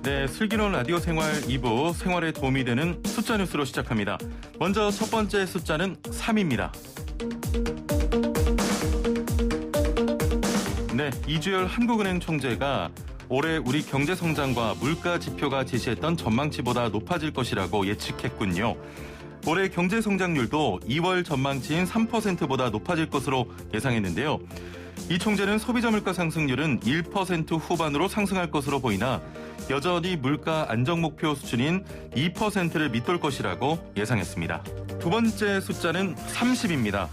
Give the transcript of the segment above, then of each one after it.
네, 슬기로운 라디오 생활 2부 생활에 도움이 되는 숫자 뉴스로 시작합니다. 먼저 첫 번째 숫자는 3입니다. 네, 이주열 한국은행 총재가 올해 우리 경제 성장과 물가 지표가 제시했던 전망치보다 높아질 것이라고 예측했군요. 올해 경제 성장률도 2월 전망치인 3%보다 높아질 것으로 예상했는데요. 이 총재는 소비자 물가 상승률은 1% 후반으로 상승할 것으로 보이나 여전히 물가 안정 목표 수준인 2%를 밑돌 것이라고 예상했습니다. 두 번째 숫자는 30입니다.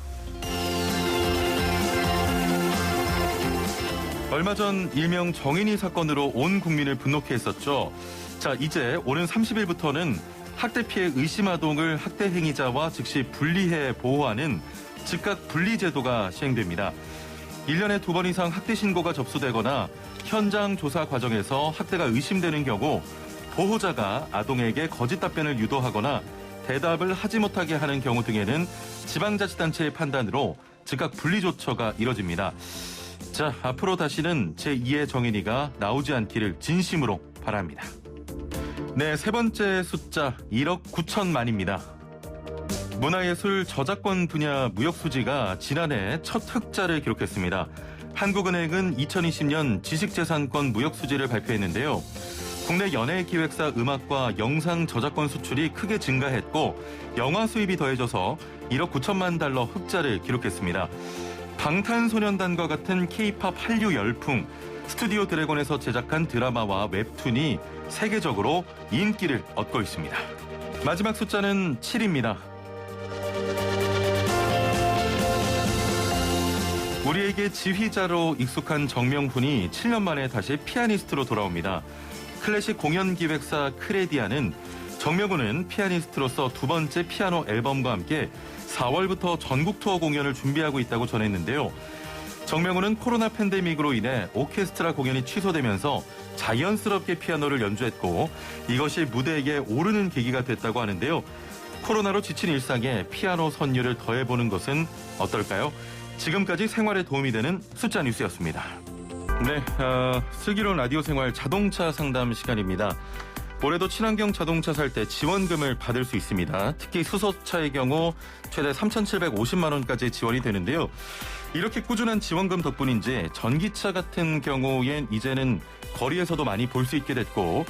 얼마 전 일명 정인이 사건으로 온 국민을 분노케 했었죠. 자, 이제 오는 30일부터는 학대 피해 의심 아동을 학대 행위자와 즉시 분리해 보호하는 즉각 분리 제도가 시행됩니다. 1년에 2번 이상 학대 신고가 접수되거나 현장 조사 과정에서 학대가 의심되는 경우 보호자가 아동에게 거짓 답변을 유도하거나 대답을 하지 못하게 하는 경우 등에는 지방자치단체의 판단으로 즉각 분리 조처가 이뤄집니다. 자, 앞으로 다시는 제2의 정인이가 나오지 않기를 진심으로 바랍니다. 네, 세 번째 숫자 1억 9천만입니다. 문화예술 저작권 분야 무역 수지가 지난해 첫 흑자를 기록했습니다. 한국은행은 2020년 지식재산권 무역 수지를 발표했는데요. 국내 연예기획사 음악과 영상 저작권 수출이 크게 증가했고 영화 수입이 더해져서 1억 9천만 달러 흑자를 기록했습니다. 방탄소년단과 같은 K-팝 한류 열풍, 스튜디오 드래곤에서 제작한 드라마와 웹툰이 세계적으로 인기를 얻고 있습니다. 마지막 숫자는 7입니다. 우리에게 지휘자로 익숙한 정명훈이 7년 만에 다시 피아니스트로 돌아옵니다. 클래식 공연 기획사 크레디아는 정명훈은 피아니스트로서 두 번째 피아노 앨범과 함께 4월부터 전국 투어 공연을 준비하고 있다고 전했는데요. 정명훈은 코로나 팬데믹으로 인해 오케스트라 공연이 취소되면서 자연스럽게 피아노를 연주했고 이것이 무대에 오르는 계기가 됐다고 하는데요. 코로나로 지친 일상에 피아노 선율을 더해보는 것은 어떨까요? 지금까지 생활에 도움이 되는 숫자 뉴스였습니다. 네, 슬기로운 라디오 생활 자동차 상담 시간입니다. 올해도 친환경 자동차 살 때 지원금을 받을 수 있습니다. 특히 수소차의 경우 최대 3,750만 원까지 지원이 되는데요. 이렇게 꾸준한 지원금 덕분인지 전기차 같은 경우엔 이제는 거리에서도 많이 볼 수 있게 됐고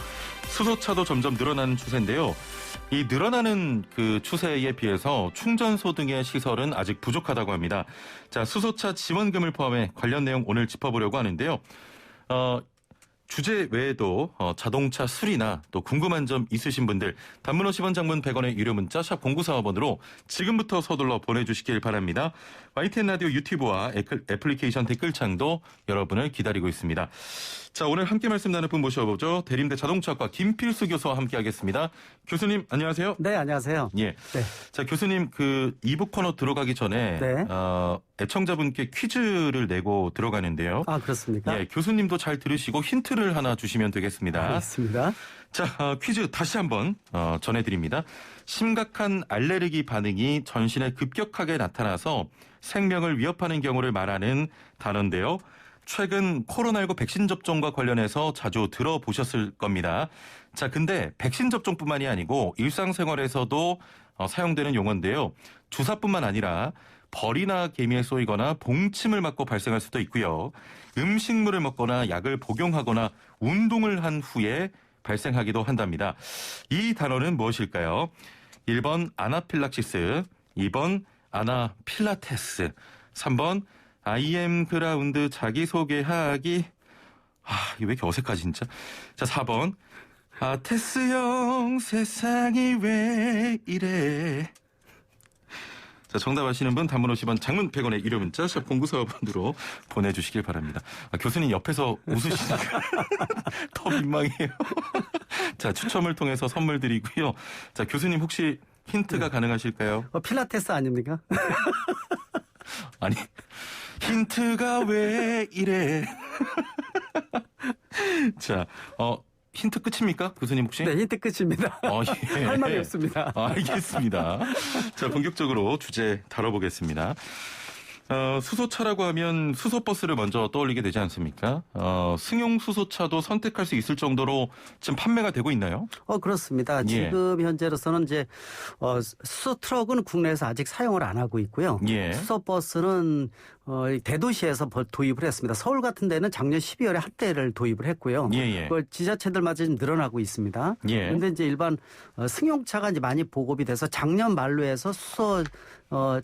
수소차도 점점 늘어나는 추세인데요. 이 늘어나는 그 추세에 비해서 충전소 등의 시설은 아직 부족하다고 합니다. 자, 수소차 지원금을 포함해 관련 내용 오늘 짚어보려고 하는데요. 주제 외에도 자동차 수리나 또 궁금한 점 있으신 분들 단문 50원 장문 100원의 유료 문자 샵 0945번으로 지금부터 서둘러 보내주시길 바랍니다. YTN 라디오 유튜브와 애플리케이션 댓글창도 여러분을 기다리고 있습니다. 자, 오늘 함께 말씀 나눌 분 모셔보죠. 대림대 자동차학과 김필수 교수와 함께하겠습니다. 교수님 안녕하세요. 네, 안녕하세요. 예. 네. 자, 교수님 그 2부 코너 들어가기 전에 네. 애청자분께 퀴즈를 내고 들어가는데요. 아, 그렇습니까? 예, 교수님도 잘 들으시고 힌트를 하나 주시면 되겠습니다. 알겠습니다. 자, 퀴즈 다시 한번 전해드립니다. 심각한 알레르기 반응이 전신에 급격하게 나타나서 생명을 위협하는 경우를 말하는 단어인데요. 최근 코로나19 백신 접종과 관련해서 자주 들어보셨을 겁니다. 자, 근데 백신 접종뿐만이 아니고 일상생활에서도 사용되는 용어인데요. 주사뿐만 아니라 벌이나 개미에 쏘이거나 봉침을 맞고 발생할 수도 있고요. 음식물을 먹거나 약을 복용하거나 운동을 한 후에 발생하기도 한답니다. 이 단어는 무엇일까요? 1번 아나필락시스, 2번 아나필라테스, 3번 IM 그라운드 자기소개하기. 이거 왜 이렇게 어색하지 진짜. 자, 4번 테스형 세상이 왜 이래. 자, 정답 아시는 분 단문 50원 장문 100원의 유료 문자 샵 0945번으로 보내주시길 바랍니다. 교수님 옆에서 웃으시니까 더 민망해요. 자, 추첨을 통해서 선물 드리고요. 자, 교수님 혹시 힌트가 가능하실까요? 필라테스 아닙니까? 아니, 힌트가 왜 이래. 자, 힌트 끝입니까? 교수님 혹시? 네, 힌트 끝입니다. 예. 할 말이 없습니다. 알겠습니다. 자, 본격적으로 주제 다뤄보겠습니다. 수소차라고 하면 수소버스를 먼저 떠올리게 되지 않습니까? 승용 수소차도 선택할 수 있을 정도로 지금 판매가 되고 있나요? 그렇습니다. 예. 지금 현재로서는 이제 수소 트럭은 국내에서 아직 사용을 안 하고 있고요. 예. 수소 버스는 대도시에서 도입을 했습니다. 서울 같은 데는 작년 12월에 한 대를 도입을 했고요. 예. 그걸 지자체들마다 지금 늘어나고 있습니다. 예. 그런데 이제 일반 승용차가 이제 많이 보급이 돼서 작년 말로 해서 수소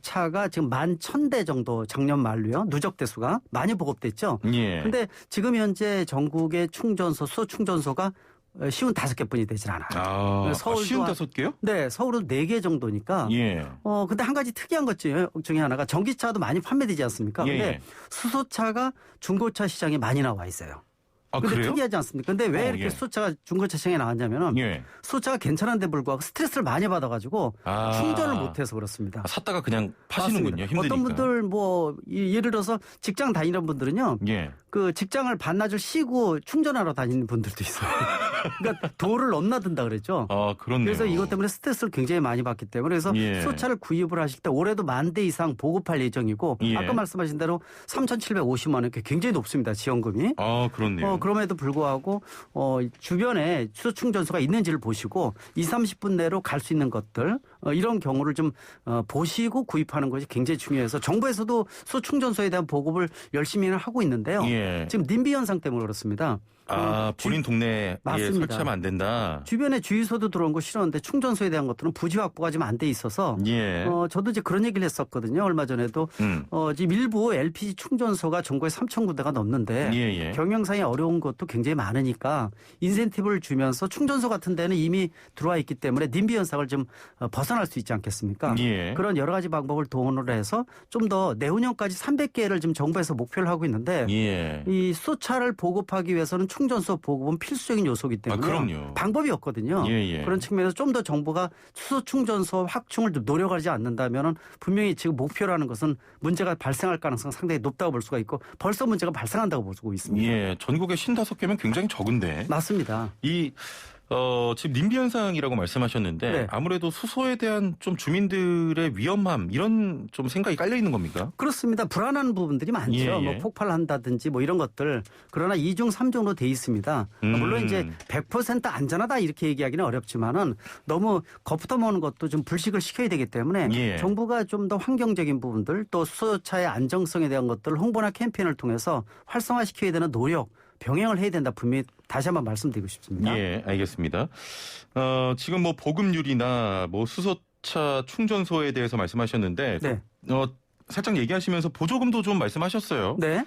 차가 지금 11,000대 정도 작년 말로요. 누적 대수가 많이 보급됐죠. 예. 근데 지금 현재 전국의 충전소, 수소 충전소가 쉬운 5개뿐이 되질 않아요. 서울도 쉬운 5개요? 네, 서울은 4개 정도니까. 예. 근데 한 가지 특이한 것 중에 하나가 전기차도 많이 판매되지 않습니까? 예. 근데 수소차가 중고차 시장에 많이 나와 있어요. 근데 그래요? 특이하지 않습니까? 근데 왜 이렇게 예. 수소차가 중고차 시장에 나왔냐면은 예. 수소차가 괜찮은데 불구하고 스트레스를 많이 받아가지고 충전을 못해서 그렇습니다. 샀다가 그냥 파시는군요. 맞습니다. 힘드니까. 어떤 분들 뭐 예를 들어서 직장 다니는 분들은요. 예. 그 직장을 반나절 쉬고 충전하러 다니는 분들도 있어요. 그러니까 도를 넘나든다 그랬죠. 그렇네요. 그래서 이것 때문에 스트레스를 굉장히 많이 받기 때문에 그래서 예. 수소차를 구입을 하실 때 올해도 10,000대 이상 보급할 예정이고 예. 아까 말씀하신 대로 3,750만 원 굉장히 높습니다. 지원금이. 그렇네요. 그럼에도 불구하고 주변에 수소 충전소가 있는지를 보시고 20-30분 내로 갈 수 있는 것들 이런 경우를 좀 보시고 구입하는 것이 굉장히 중요해서 정부에서도 수소 충전소에 대한 보급을 열심히 하고 있는데요. 예. 지금 님비 현상 때문에 그렇습니다. 본인 동네에 맞습니다. 설치하면 안 된다. 주변에 주유소도 들어온 거 싫었는데 충전소에 대한 것들은 부지 확보가 지금 안 돼 있어서 예. 저도 이제 그런 얘기를 했었거든요. 얼마 전에도 지금 일부 LPG 충전소가 전국에 3,000군데가 넘는데 예. 경영상에 어려운 것도 굉장히 많으니까 인센티브를 주면서 충전소 같은 데는 이미 들어와 있기 때문에 님비 현상을 좀 벗어날 수 있지 않겠습니까? 예. 그런 여러 가지 방법을 동원을 해서 좀 더 내후년까지 300개를 지금 정부에서 목표를 하고 있는데 예. 이 수소차를 보급하기 위해서는 충전소 보급은 필수적인 요소이기 때문에 그럼요. 방법이 없거든요. 예. 그런 측면에서 좀 더 정부가 수소 충전소 확충을 좀 노력하지 않는다면 분명히 지금 목표라는 것은 문제가 발생할 가능성 상당히 높다고 볼 수가 있고 벌써 문제가 발생한다고 보고 있습니다. 예. 전국에 55개면 굉장히 적은데. 맞습니다. 지금 님비 현상이라고 말씀하셨는데 네. 아무래도 수소에 대한 좀 주민들의 위험함 이런 좀 생각이 깔려 있는 겁니까? 그렇습니다. 불안한 부분들이 많죠. 예. 뭐 폭발한다든지 뭐 이런 것들. 그러나 2중 3중으로 돼 있습니다. 물론 이제 100% 안전하다 이렇게 얘기하기는 어렵지만은 너무 겁부터 먹는 것도 좀 불식을 시켜야 되기 때문에 예. 정부가 좀 더 환경적인 부분들 또 수소차의 안정성에 대한 것들을 홍보나 캠페인을 통해서 활성화시켜야 되는 노력 병행을 해야 된다 분명히 다시 한번 말씀드리고 싶습니다. 예, 알겠습니다. 지금 뭐 보급률이나 뭐 수소차 충전소에 대해서 말씀하셨는데 네. 살짝 얘기하시면서 보조금도 좀 말씀하셨어요. 네.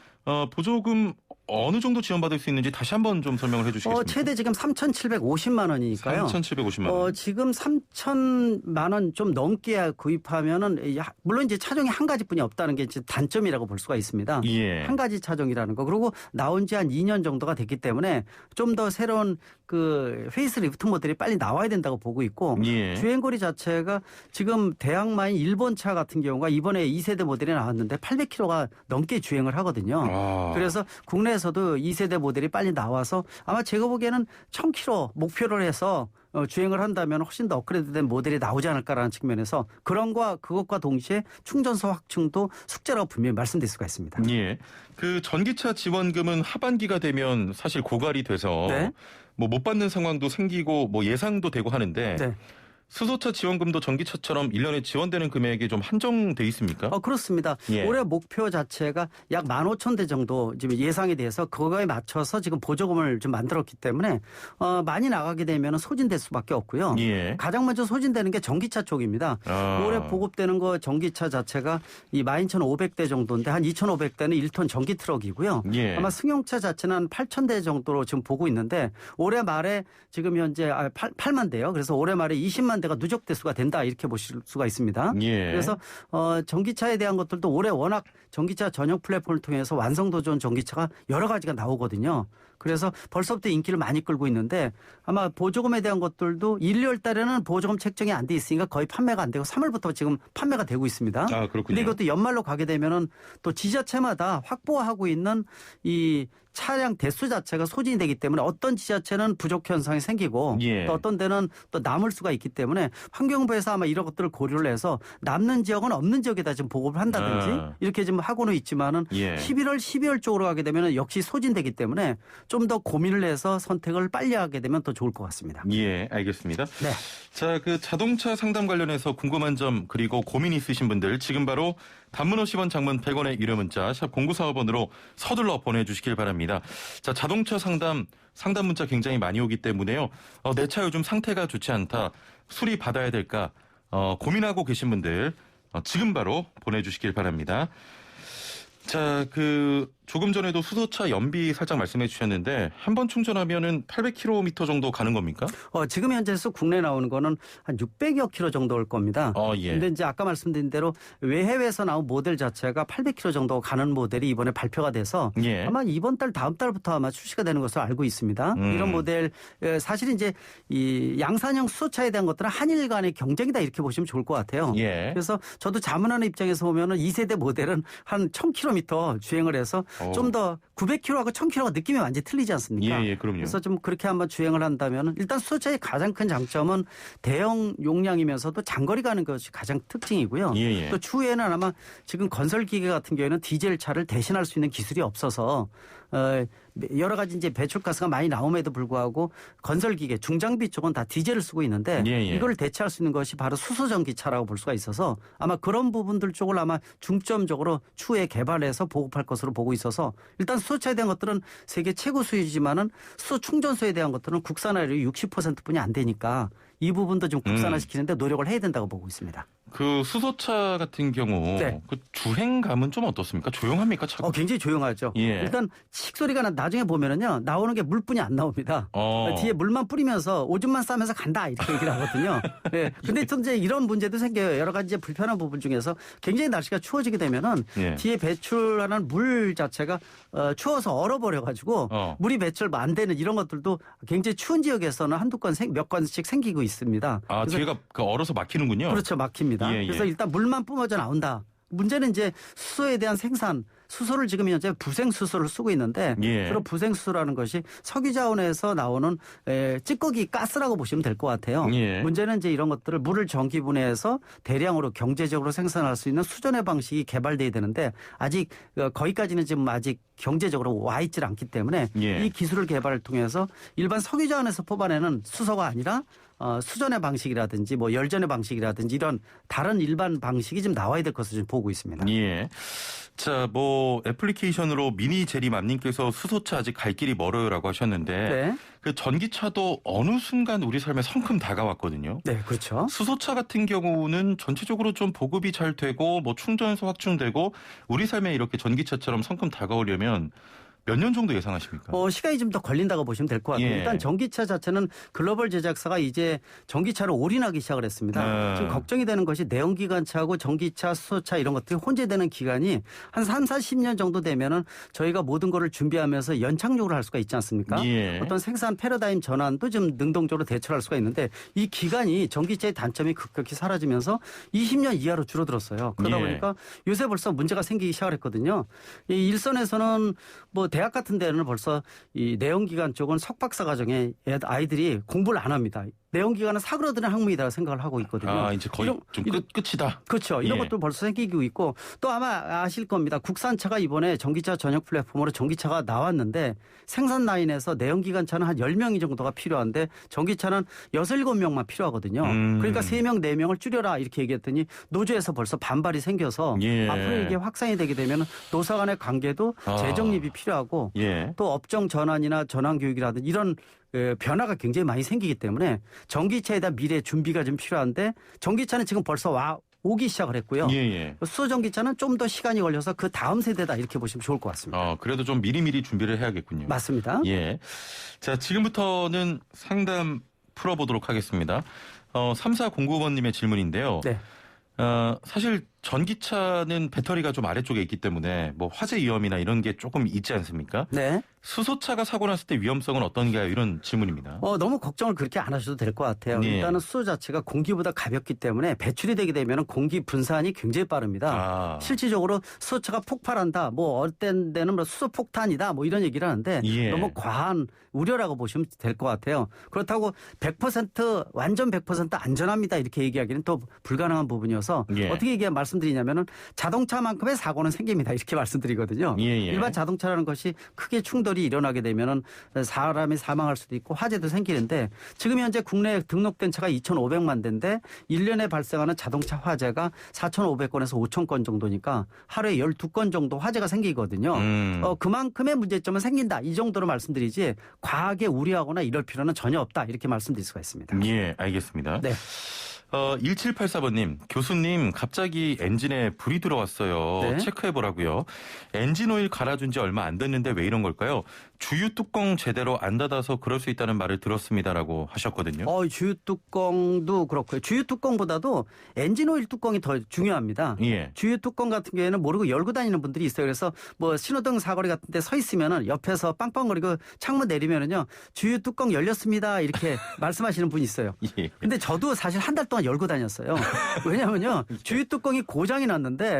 보조금 어느 정도 지원받을 수 있는지 다시 한번 좀 설명을 해주시겠습니까? 최대 지금 3,750만 원이니까요. 3,750만 원. 지금 3,000만 원 좀 넘게 구입하면은 물론 이제 차종이 한 가지뿐이 없다는 게 이제 단점이라고 볼 수가 있습니다. 예. 한 가지 차종이라는 거. 그리고 나온 지 한 2년 정도가 됐기 때문에 좀 더 새로운 그 페이스리프트 모델이 빨리 나와야 된다고 보고 있고 예. 주행거리 자체가 지금 대항마인 일본 차 같은 경우가 이번에 2세대 모델이 나왔는데 800km가 넘게 주행을 하거든요. 그래서 국내에서도 2세대 모델이 빨리 나와서 아마 제가 보기에는 1000km 목표를 해서 주행을 한다면 훨씬 더 업그레이드된 모델이 나오지 않을까라는 측면에서 그것과 동시에 충전소 확충도 숙제라고 분명히 말씀드릴 수가 있습니다. 예. 그 전기차 지원금은 하반기가 되면 사실 고갈이 돼서 네. 뭐 못 받는 상황도 생기고 뭐 예상도 되고 하는데 네. 수소차 지원금도 전기차처럼 1년에 지원되는 금액이 좀 한정돼 있습니까? 그렇습니다. 예. 올해 목표 자체가 약 15,000대 정도 지금 예상이 돼서 그거에 맞춰서 지금 보조금을 좀 만들었기 때문에 많이 나가게 되면 소진될 수밖에 없고요. 예. 가장 먼저 소진되는 게 전기차 쪽입니다. 올해 보급되는 거 전기차 자체가 이 12,500대 정도인데 한 2,500대는 1톤 전기 트럭이고요. 예. 아마 승용차 자체는 한 8,000대 정도로 지금 보고 있는데 올해 말에 지금 현재 8만 대요. 그래서 올해 말에 20만 대가 누적 대수가 된다 이렇게 보실 수가 있습니다. 예. 그래서 전기차에 대한 것들도 올해 워낙 전기차 전용 플랫폼을 통해서 완성도 좋은 전기차가 여러 가지가 나오거든요. 그래서 벌써부터 인기를 많이 끌고 있는데 아마 보조금에 대한 것들도 1, 2월 달에는 보조금 책정이 안 돼 있으니까 거의 판매가 안 되고 3월부터 지금 판매가 되고 있습니다. 아, 그렇군요. 근데 이것도 연말로 가게 되면은 또 지자체마다 확보하고 있는 이 차량 대수 자체가 소진이 되기 때문에 어떤 지자체는 부족 현상이 생기고 예. 또 어떤 데는 또 남을 수가 있기 때문에 환경부에서 아마 이런 것들을 고려를 해서 남는 지역은 없는 지역에다 지금 보급을 한다든지 이렇게 지금 하고는 있지만은 예. 11월, 12월 쪽으로 가게 되면 역시 소진되기 때문에 좀 더 고민을 해서 선택을 빨리 하게 되면 더 좋을 것 같습니다. 예, 알겠습니다. 네. 자, 그 자동차 상담 관련해서 궁금한 점 그리고 고민 있으신 분들 지금 바로 단문 50원, 장문 100원의 유료 문자 샵 0945번으로 서둘러 보내주시길 바랍니다. 자, 자동차 상담 문자 굉장히 많이 오기 때문에요. 내 차 요즘 상태가 좋지 않다. 수리 받아야 될까? 고민하고 계신 분들 지금 바로 보내주시길 바랍니다. 자, 조금 전에도 수소차 연비 살짝 말씀해 주셨는데 한 번 충전하면은 800km 정도 가는 겁니까? 지금 현재서 국내 나오는 거는 한 600여 킬로 정도 올 겁니다. 예. 근데 이제 아까 말씀드린 대로 외해외에서 나온 모델 자체가 800km 정도 가는 모델이 이번에 발표가 돼서 예. 아마 이번 달 다음 달부터 아마 출시가 되는 것으로 알고 있습니다. 이런 모델 사실 이제 이 양산형 수소차에 대한 것들은 한일 간의 경쟁이다 이렇게 보시면 좋을 것 같아요. 예. 그래서 저도 자문하는 입장에서 보면은 2세대 모델은 한 1000km 주행을 해서 좀 더 900km하고 1000km가 느낌이 완전히 틀리지 않습니까? 예, 그럼요. 그래서 좀 그렇게 한번 주행을 한다면 일단 수소차의 가장 큰 장점은 대형 용량이면서도 장거리 가는 것이 가장 특징이고요. 예. 또 추후에는 아마 지금 건설 기계 같은 경우에는 디젤 차를 대신할 수 있는 기술이 없어서 여러 가지 이제 배출가스가 많이 나옴에도 불구하고 건설 기계 중장비 쪽은 다 디젤을 쓰고 있는데 이걸 대체할 수 있는 것이 바로 수소 전기차라고 볼 수가 있어서 아마 그런 부분들 쪽을 아마 중점적으로 추후에 개발해서 보급할 것으로 보고 있어서 일단 수소차에 대한 것들은 세계 최고 수요지만은 수소 충전소에 대한 것들은 국산화율이 60%뿐이 안 되니까 이 부분도 좀 국산화시키는데 노력을 해야 된다고 보고 있습니다. 그 수소차 같은 경우 네. 그 주행감은 좀 어떻습니까? 조용합니까? 차가? 굉장히 조용하죠. 예. 일단 칡소리가 나중에 보면은요 나오는 게 물뿐이 안 나옵니다. 뒤에 물만 뿌리면서 오줌만 싸면서 간다 이렇게 얘기를 하거든요. 예. 근데 또 이제 이런 문제도 생겨요. 여러 가지 이제 불편한 부분 중에서 굉장히 날씨가 추워지게 되면은 뒤에 배출하는 물 자체가 추워서 얼어버려가지고 물이 배출 안 되는 이런 것들도 굉장히 추운 지역에서는 한두 건 몇 건씩 생기고 있습니다. 뒤에가 얼어서 막히는군요. 그렇죠, 막힙니다. 그래서 일단 물만 뿜어져 나온다. 문제는 이제 수소에 대한 생산, 수소를 지금 현재 부생 수소를 쓰고 있는데 그런 부생 수소라는 것이 석유 자원에서 나오는 찌꺼기 가스라고 보시면 될 것 같아요. 문제는 이제 이런 것들을 물을 전기분해해서 대량으로 경제적으로 생산할 수 있는 수전의 방식이 개발돼야 되는데 아직 거기까지는 지금 아직 경제적으로 와 있질 않기 때문에 이 기술을 개발을 통해서 일반 석유 자원에서 뽑아내는 수소가 아니라 수전의 방식이라든지 뭐 열전의 방식이라든지 이런 다른 일반 방식이 좀 나와야 될 것을 좀 보고 있습니다. 예. 자, 애플리케이션으로 미니 제리맘님께서 수소차 아직 갈 길이 멀어요라고 하셨는데 그 전기차도 어느 순간 우리 삶에 성큼 다가왔거든요. 네, 그렇죠. 수소차 같은 경우는 전체적으로 좀 보급이 잘 되고 충전소 확충되고 우리 삶에 이렇게 전기차처럼 성큼 다가오려면 몇 년 정도 예상하십니까? 시간이 좀 더 걸린다고 보시면 될 것 같아요. 일단 전기차 자체는 글로벌 제작사가 이제 전기차를 올인하기 시작을 했습니다. 지금 걱정이 되는 것이 내연기관차하고 전기차, 수소차 이런 것들이 혼재되는 기간이 한 3, 40년 정도 되면은 저희가 모든 거를 준비하면서 연착륙을 할 수가 있지 않습니까? 어떤 생산 패러다임 전환도 좀 능동적으로 대처할 수가 있는데 이 기간이 전기차의 단점이 급격히 사라지면서 20년 이하로 줄어들었어요. 그러다 보니까 요새 벌써 문제가 생기기 시작을 했거든요. 이 일선에서는 대학 같은 데는 벌써 이 내연기관 쪽은 석박사 과정에 아이들이 공부를 안 합니다. 내연기관은 사그러드는 학문이다 생각을 하고 있거든요. 이제 거의 끝이다. 그렇죠. 이런 것도 벌써 생기고 있고 또 아마 아실 겁니다. 국산차가 이번에 전기차 전용 플랫폼으로 전기차가 나왔는데 생산 라인에서 내연기관차는 한 10명이 정도가 필요한데 전기차는 6, 7명만 필요하거든요. 그러니까 3명, 4명을 줄여라 이렇게 얘기했더니 노조에서 벌써 반발이 생겨서 앞으로 이게 확산이 되게 되면 노사 간의 관계도 재정립이 필요하고 또 업종 전환이나 전환 교육이라든지 이런 변화가 굉장히 많이 생기기 때문에 전기차에 대한 미래 준비가 좀 필요한데 전기차는 지금 벌써 오기 시작을 했고요. 수소 전기차는 좀 더 시간이 걸려서 그 다음 세대다 이렇게 보시면 좋을 것 같습니다. 그래도 좀 미리미리 준비를 해야겠군요. 맞습니다. 자, 지금부터는 상담 풀어보도록 하겠습니다. 3409번님의 질문인데요. 사실 전기차는 배터리가 좀 아래쪽에 있기 때문에 뭐 화재 위험이나 이런 게 조금 있지 않습니까? 네. 수소차가 사고 났을 때 위험성은 어떤가요? 이런 질문입니다. 너무 걱정을 그렇게 안 하셔도 될 것 같아요. 예. 일단은 수소 자체가 공기보다 가볍기 때문에 배출이 되게 되면 공기 분산이 굉장히 빠릅니다. 실질적으로 수소차가 폭발한다. 뭐 어떤 데는 뭐 수소 폭탄이다. 뭐 이런 얘기를 하는데 예. 너무 과한 우려라고 보시면 될 것 같아요. 그렇다고 100% 완전 100% 안전합니다. 이렇게 얘기하기는 또 불가능한 부분이어서 예. 어떻게 말씀드리냐면은 자동차만큼의 사고는 생깁니다. 이렇게 말씀드리거든요. 예. 일반 자동차라는 것이 크게 충돌이 일어나게 되면은 사람이 사망할 수도 있고 화재도 생기는데 지금 현재 국내에 등록된 차가 2,500만 대인데 1년에 발생하는 자동차 화재가 4,500건에서 5,000건 정도니까 하루에 12건 정도 화재가 생기거든요. 그만큼의 문제점은 생긴다. 이 정도로 말씀드리지 과하게 우려하거나 이럴 필요는 전혀 없다. 이렇게 말씀드릴 수가 있습니다. 예, 알겠습니다. 네. 1784번님, 교수님, 갑자기 엔진에 불이 들어왔어요. 네. 체크해보라고요. 엔진 오일 갈아준 지 얼마 안 됐는데 왜 이런 걸까요? 주유 뚜껑 제대로 안 닫아서 그럴 수 있다는 말을 들었습니다라고 하셨거든요. 주유 뚜껑도 그렇고요. 주유 뚜껑보다도 엔진 오일 뚜껑이 더 중요합니다. 예. 주유 뚜껑 같은 경우에는 모르고 열고 다니는 분들이 있어요. 그래서 뭐 신호등 사거리 같은 데 서 있으면은 옆에서 빵빵거리고 창문 내리면은요. 주유 뚜껑 열렸습니다. 이렇게 말씀하시는 분이 있어요. 예. 근데 저도 사실 한 달 동안 열고 다녔어요. 왜냐면요. 주유 뚜껑이 고장이 났는데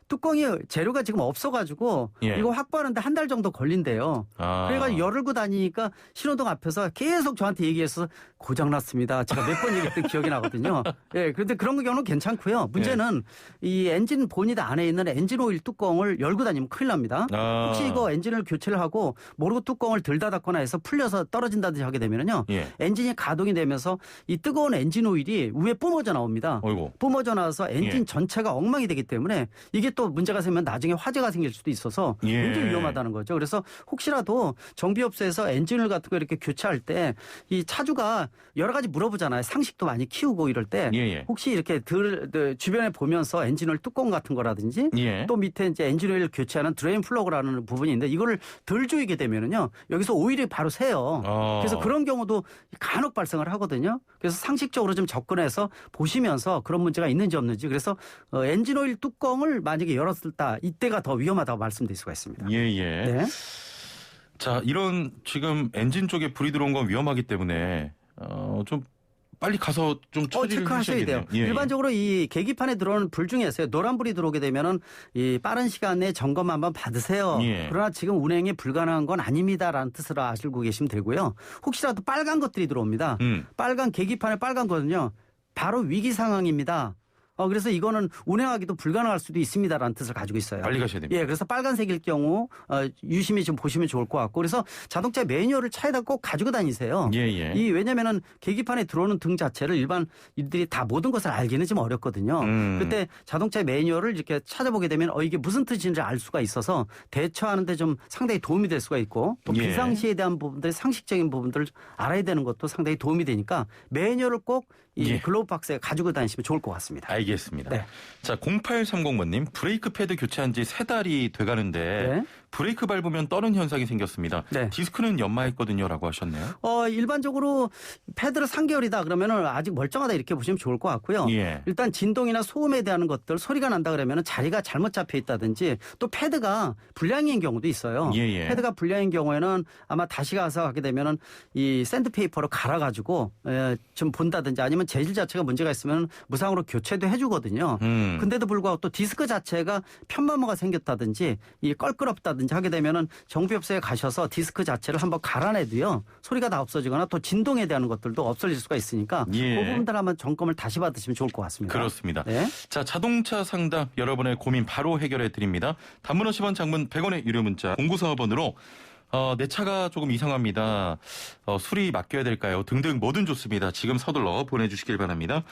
뚜껑이 재료가 지금 없어가지고 예. 이거 확보하는데 한 달 정도 걸린대요. 그래가지고 열고 다니니까 신호등 앞에서 계속 저한테 얘기해서 고장났습니다. 제가 몇 번 얘기했던 기억이 나거든요. 예, 그런데 그런 경우는 괜찮고요. 문제는 이 엔진 보닛 안에 있는 엔진 오일 뚜껑을 열고 다니면 큰일 납니다. 혹시 이거 엔진을 교체를 하고 모르고 뚜껑을 덜 닫았거나 해서 풀려서 떨어진다든지 하게 되면요. 예. 엔진이 가동이 되면서 이 뜨거운 엔진 오일이 위에 뿜어져 나옵니다. 어이구. 뿜어져 나와서 엔진 예. 전체가 엉망이 되기 때문에 이게 또 문제가 생기면 나중에 화재가 생길 수도 있어서 예. 굉장히 위험하다는 거죠. 그래서 혹시라도 정비업소에서 엔진을 같은 거 이렇게 교체할 때 이 차주가 여러 가지 물어보잖아요. 상식도 많이 키우고 이럴 때 예. 혹시 이렇게 주변에 보면서 엔진오일 뚜껑 같은 거라든지 예. 또 밑에 이제 엔진오일 교체하는 드레인 플러그라는 부분이 있는데 이거를 덜 조이게 되면은요 여기서 오일이 바로 새요. 그래서 그런 경우도 간혹 발생을 하거든요. 그래서 상식적으로 좀 접근해서 보시면서 그런 문제가 있는지 없는지 그래서 엔진오일 뚜껑을 만약에 열었을 때 이때가 더 위험하다고 말씀드릴 수가 있습니다. 예. 네. 자, 이런 지금 엔진 쪽에 불이 들어온 건 위험하기 때문에 좀 빨리 가서 좀 처리를 체크하셔야 돼요. 예. 일반적으로 이 계기판에 들어오는 불 중에서요. 노란불이 들어오게 되면은 이 빠른 시간 내에 점검 한번 받으세요. 예. 그러나 지금 운행이 불가능한 건 아닙니다라는 뜻으로 아시고 계시면 되고요. 혹시라도 빨간 것들이 들어옵니다. 빨간 계기판에 빨간 거는요. 바로 위기 상황입니다. 그래서 이거는 운행하기도 불가능할 수도 있습니다라는 뜻을 가지고 있어요. 빨리 가셔야 됩니다. 예, 그래서 빨간색일 경우 유심히 좀 보시면 좋을 것 같고 그래서 자동차 매뉴얼을 차에다 꼭 가지고 다니세요. 예. 왜냐면은 계기판에 들어오는 등 자체를 일반인들이 다 모든 것을 알기는 좀 어렵거든요. 그때 자동차 매뉴얼을 이렇게 찾아보게 되면 이게 무슨 뜻인지 알 수가 있어서 대처하는데 좀 상당히 도움이 될 수가 있고 또 예. 비상시에 대한 부분들 상식적인 부분들을 알아야 되는 것도 상당히 도움이 되니까 매뉴얼을 꼭 이 예. 글로브 박스에 가지고 다니시면 좋을 것 같습니다. 알겠습니다. 네. 자, 0830번님, 브레이크 패드 교체한 지 3달이 돼가는데 네. 브레이크 밟으면 떠는 현상이 생겼습니다. 네. 디스크는 연마했거든요.라고 하셨네요. 일반적으로 패드를 3개월이다 그러면은 아직 멀쩡하다 이렇게 보시면 좋을 것 같고요. 예. 일단 진동이나 소음에 대한 것들 소리가 난다 그러면은 자리가 잘못 잡혀 있다든지 또 패드가 불량인 경우도 있어요. 예. 패드가 불량인 경우에는 아마 다시 가서 하게 되면은 이 샌드페이퍼로 갈아가지고 좀 본다든지 아니면 재질 자체가 문제가 있으면 무상으로 교체도 해주거든요. 근데도 불구하고 또 디스크 자체가 편마모가 생겼다든지 이 껄끄럽다든지 하게 되면은 정비업소에 가셔서 디스크 자체를 한번 갈아내도요 소리가 다 없어지거나 또 진동에 대한 것들도 없어질 수가 있으니까 예. 그 부분들 한번 점검을 다시 받으시면 좋을 것 같습니다. 그렇습니다. 네. 자, 자동차 상담 여러분의 고민 바로 해결해 드립니다. 단문 50원, 장문 100원의 유료 문자 0945번으로 내 차가 조금 이상합니다. 수리 맡겨야 될까요? 등등 뭐든 좋습니다. 지금 서둘러 보내주시길 바랍니다.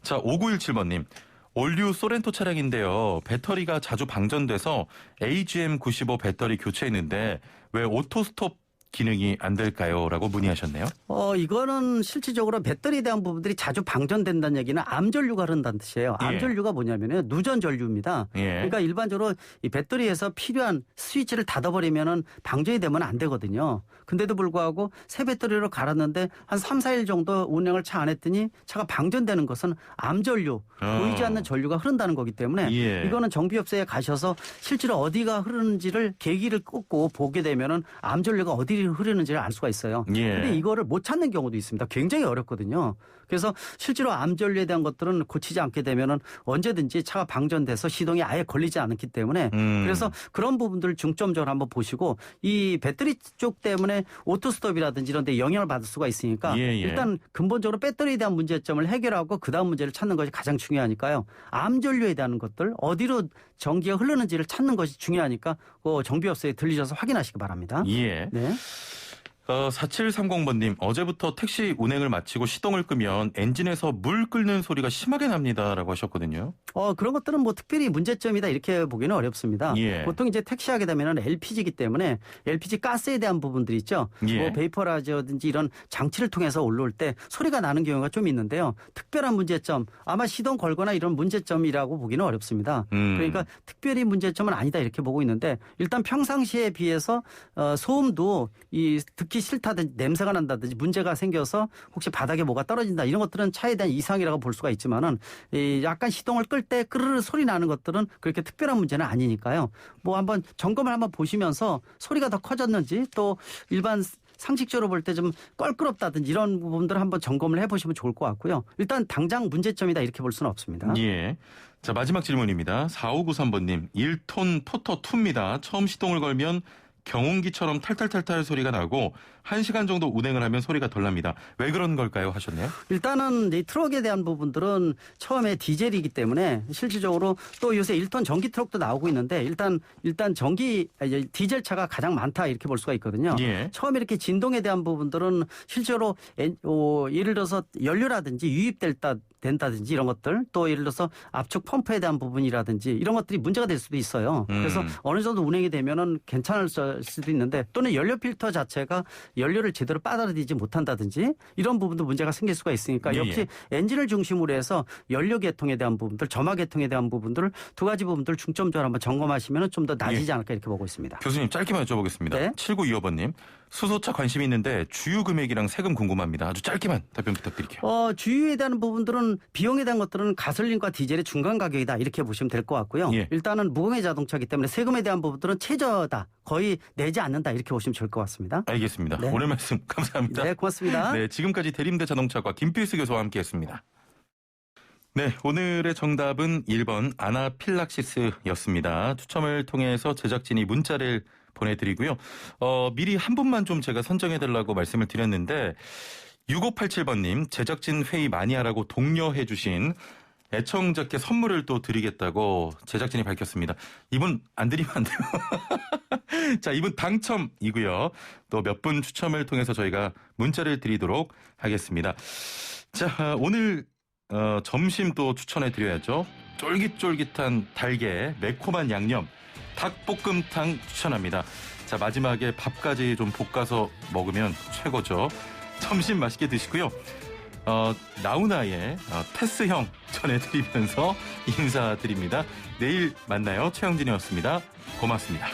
자, 5917번님. 올류 소렌토 차량인데요. 배터리가 자주 방전돼서 AGM95 배터리 교체했는데 왜 오토스톱 기능이 안 될까요? 라고 문의하셨네요. 이거는 실질적으로 배터리에 대한 부분들이 자주 방전된다는 얘기는 암전류가 흐른다는 뜻이에요. 예. 암전류가 뭐냐면은 누전전류입니다. 예. 그러니까 일반적으로 이 배터리에서 필요한 스위치를 닫아버리면은 방전이 되면 안 되거든요. 근데도 불구하고 새 배터리로 갈았는데 한 3, 4일 정도 운행을 차 안 했더니 차가 방전되는 것은 암전류, 보이지 않는 전류가 흐른다는 거기 때문에 예. 이거는 정비업소에 가셔서 실제로 어디가 흐르는지를 계기를 꽂고 보게 되면은 암전류가 어디 흐르는지를 알 수가 있어요. 예. 근데 이거를 못 찾는 경우도 있습니다. 굉장히 어렵거든요. 그래서 실제로 암전류에 대한 것들은 고치지 않게 되면은 언제든지 차가 방전돼서 시동이 아예 걸리지 않기 때문에 그래서 그런 부분들을 중점적으로 한번 보시고 이 배터리 쪽 때문에 오토스톱이라든지 이런 데 영향을 받을 수가 있으니까 예. 일단 근본적으로 배터리에 대한 문제점을 해결하고 그다음 문제를 찾는 것이 가장 중요하니까요. 암전류에 대한 것들 어디로 전기가 흐르는지를 찾는 것이 중요하니까 정비업소에 들리셔서 확인하시기 바랍니다. 예. 네. 4730번님, 어제부터 택시 운행을 마치고 시동을 끄면 엔진에서 물 끓는 소리가 심하게 납니다라고 하셨거든요. 그런 것들은 뭐 특별히 문제점이다 이렇게 보기는 어렵습니다. 예. 보통 이제 택시하게 되면 LPG이기 때문에 LPG 가스에 대한 부분들이 있죠. 예. 뭐 베이퍼라든지 이런 장치를 통해서 올라올 때 소리가 나는 경우가 좀 있는데요. 특별한 문제점, 아마 시동 걸거나 이런 문제점이라고 보기는 어렵습니다. 그러니까 특별히 문제점은 아니다 이렇게 보고 있는데 일단 평상시에 비해서 소음도 듣기 싫다든지 냄새가 난다든지 문제가 생겨서 혹시 바닥에 뭐가 떨어진다 이런 것들은 차에 대한 이상이라고 볼 수가 있지만은 약간 시동을 끌 때 ቅ르르 소리 나는 것들은 그렇게 특별한 문제는 아니니까요. 뭐 한번 점검을 한번 보시면서 소리가 더 커졌는지 또 일반 상식적으로 볼 때 좀 껄끄럽다든지 이런 부분들을 한번 점검을 해보시면 좋을 것 같고요. 일단 당장 문제점이다 이렇게 볼 수는 없습니다. 예. 자, 마지막 질문입니다. 4593번님, 1톤 포터2입니다. 처음 시동을 걸면 경운기처럼 탈탈탈탈 소리가 나고 1시간 정도 운행을 하면 소리가 덜 납니다. 왜 그런 걸까요? 하셨네요. 일단은 이 트럭에 대한 부분들은 처음에 디젤이기 때문에 실질적으로 또 요새 1톤 전기 트럭도 나오고 있는데 일단 디젤 차가 가장 많다 이렇게 볼 수가 있거든요. 예. 처음에 이렇게 진동에 대한 부분들은 실제로 예를 들어서 연료라든지 된다든지 이런 것들 또 예를 들어서 압축 펌프에 대한 부분이라든지 이런 것들이 문제가 될 수도 있어요. 그래서 어느 정도 운행이 되면은 괜찮을 수도 있는데 또는 연료 필터 자체가 연료를 제대로 빨아들이지 못한다든지 이런 부분도 문제가 생길 수가 있으니까 역시 엔진을 중심으로 해서 연료 계통에 대한 부분들, 점화 계통에 대한 부분들 두 가지 부분들 중점적으로 한번 점검하시면 좀 더 나아지지 않을까 이렇게 보고 있습니다. 교수님 짧게만 여쭤보겠습니다. 네. 7925번님. 수소차 관심이 있는데 주유 금액이랑 세금 궁금합니다. 아주 짧게만 답변 부탁드릴게요. 주유에 대한 부분들은 비용에 대한 것들은 가솔린과 디젤의 중간 가격이다 이렇게 보시면 될 것 같고요. 예. 일단은 무공해 자동차이기 때문에 세금에 대한 부분들은 최저다. 거의 내지 않는다 이렇게 보시면 좋을 것 같습니다. 알겠습니다. 네. 오늘 말씀 감사합니다. 네, 고맙습니다. 네, 지금까지 대림대 자동차과 김필수 교수와 함께했습니다. 네, 오늘의 정답은 1번 아나필락시스였습니다. 추첨을 통해서 제작진이 문자를 보내드리고요. 미리 한 분만 좀 제가 선정해달라고 말씀을 드렸는데 6587번님 제작진 회의 많이 하라고 독려해 주신 애청자께 선물을 또 드리겠다고 제작진이 밝혔습니다. 이분 안 드리면 안 돼요. 자, 이분 당첨이고요. 또 몇 분 추첨을 통해서 저희가 문자를 드리도록 하겠습니다. 자, 오늘 점심 또 추천해 드려야죠. 쫄깃쫄깃한 달걀, 매콤한 양념, 닭볶음탕 추천합니다. 자, 마지막에 밥까지 좀 볶아서 먹으면 최고죠. 점심 맛있게 드시고요. 나훈아의 패스형 전해드리면서 인사드립니다. 내일 만나요. 최영진이었습니다. 고맙습니다.